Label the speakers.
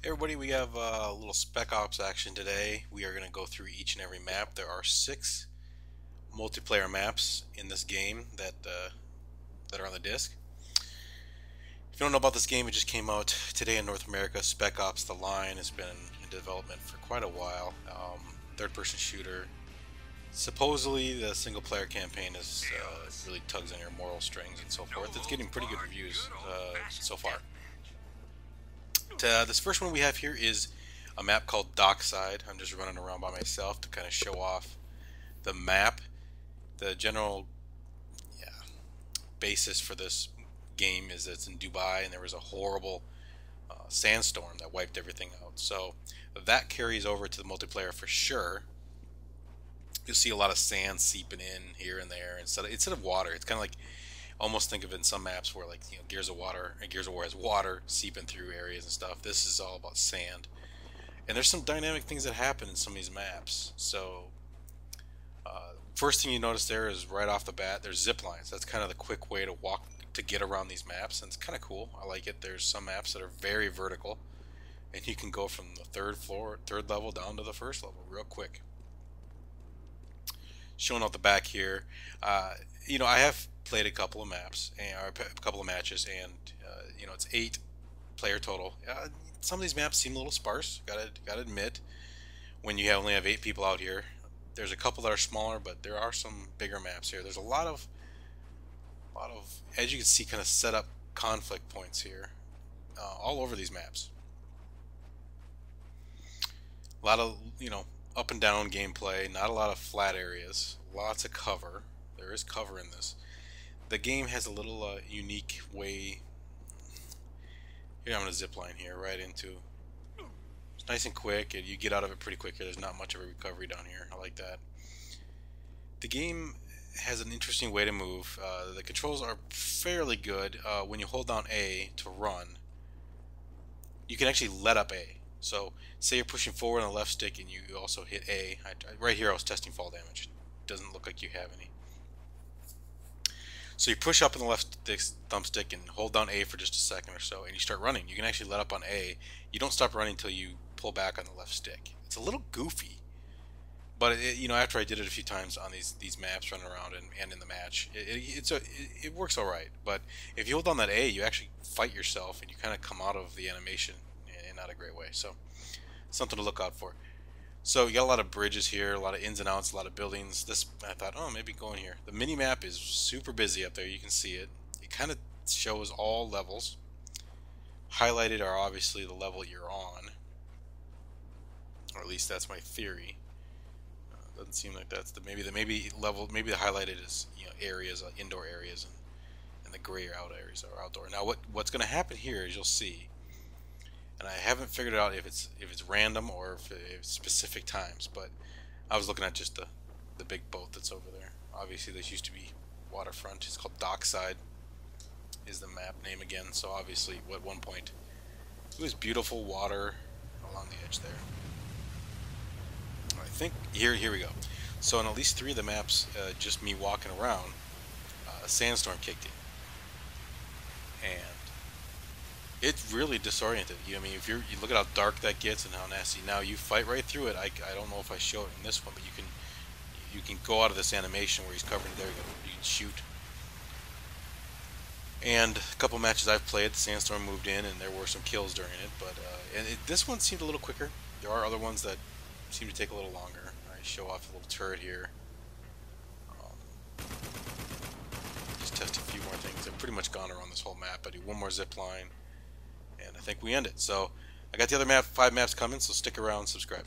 Speaker 1: Hey everybody, we have a little Spec Ops action today. We are going to go through each and every map. There are 6 multiplayer maps in this game that are on the disc. If you don't know about this game, it just came out today in North America. Spec Ops The Line has been in development for quite a while. Third-person shooter. Supposedly, the single-player campaign is really tugs on your moral strings and so forth. It's getting pretty good reviews so far. This first one we have here is a map called Dockside. I'm just running around by myself to kind of show off the map. The general basis for this game is that it's in Dubai and there was a horrible sandstorm that wiped everything out. So that carries over to the multiplayer for sure. You'll see a lot of sand seeping in here and there instead of water. It's kind of like almost think of it in some maps where, like, you know, Gears of War has water seeping through areas and stuff. This is all about sand, and there's some dynamic things that happen in some of these maps. So first thing you notice there is right off the bat there's Ziplines. That's kind of the quick way to walk to get around these maps, and it's kind of cool. I like it. There's some maps that are very vertical, and you can go from the third level down to the first level real quick. Showing out the back here, you know, I have played a couple of maps or a couple of matches, and you know, it's 8 player total. Some of these maps seem a little sparse. Gotta admit, when you only have 8 people out here. There's a couple that are smaller, but there are some bigger maps here. There's a lot of, as you can see, kind of set up conflict points here, all over these maps. A lot of, you know, up and down gameplay. Not a lot of flat areas. Lots of cover. There is cover in this. The game has a little unique way. Here I'm going to zipline here right into. It's nice and quick, and you get out of it pretty quick. There's not much of a recovery down here. I like that. The game has an interesting way to move. The controls are fairly good. When you hold down A to run, you can actually let up A. So say you're pushing forward on the left stick and you also hit A. Right here I was testing fall damage. Doesn't look like you have any. So you push up on the left thumbstick and hold down A for just a second or so, and you start running. You can actually let up on A. You don't stop running until you pull back on the left stick. It's a little goofy, but you know, after I did it a few times on these maps, running around and in the match, it works all right. But if you hold down that A, you actually fight yourself, and you kind of come out of the animation in not a great way. So something to look out for. So you got a lot of bridges here, a lot of ins and outs, a lot of buildings. This, I thought, oh, maybe going here. The mini-map is super busy up there. You can see it. It kind of shows all levels. Highlighted are obviously the level you're on, or at least that's my theory. Doesn't seem like that's the maybe the highlighted is, you know, areas, indoor areas, and the gray out areas are outdoor. Now what's going to happen here is you'll see. And I haven't figured out if it's random or if it's specific times, but I was looking at just the big boat that's over there. Obviously, this used to be waterfront. It's called Dockside, is the map name again. So obviously, at one point, it was beautiful water along the edge there. I think here we go. So in at least 3 of the maps, just me walking around, a sandstorm kicked in, and it's really disoriented. You know, I mean, if you look at how dark that gets and how nasty. Now you fight right through it. I don't know if I show it in this one, but you can go out of this animation where he's covering. There you go. You can shoot. And a couple matches I've played, the sandstorm moved in, and there were some kills during it. But this one seemed a little quicker. There are other ones that seem to take a little longer. I show off a little turret here. Just test a few more things. I've pretty much gone around this whole map. I do one more zip line, and I think we end it. So I got the other 5 maps coming, so stick around, subscribe.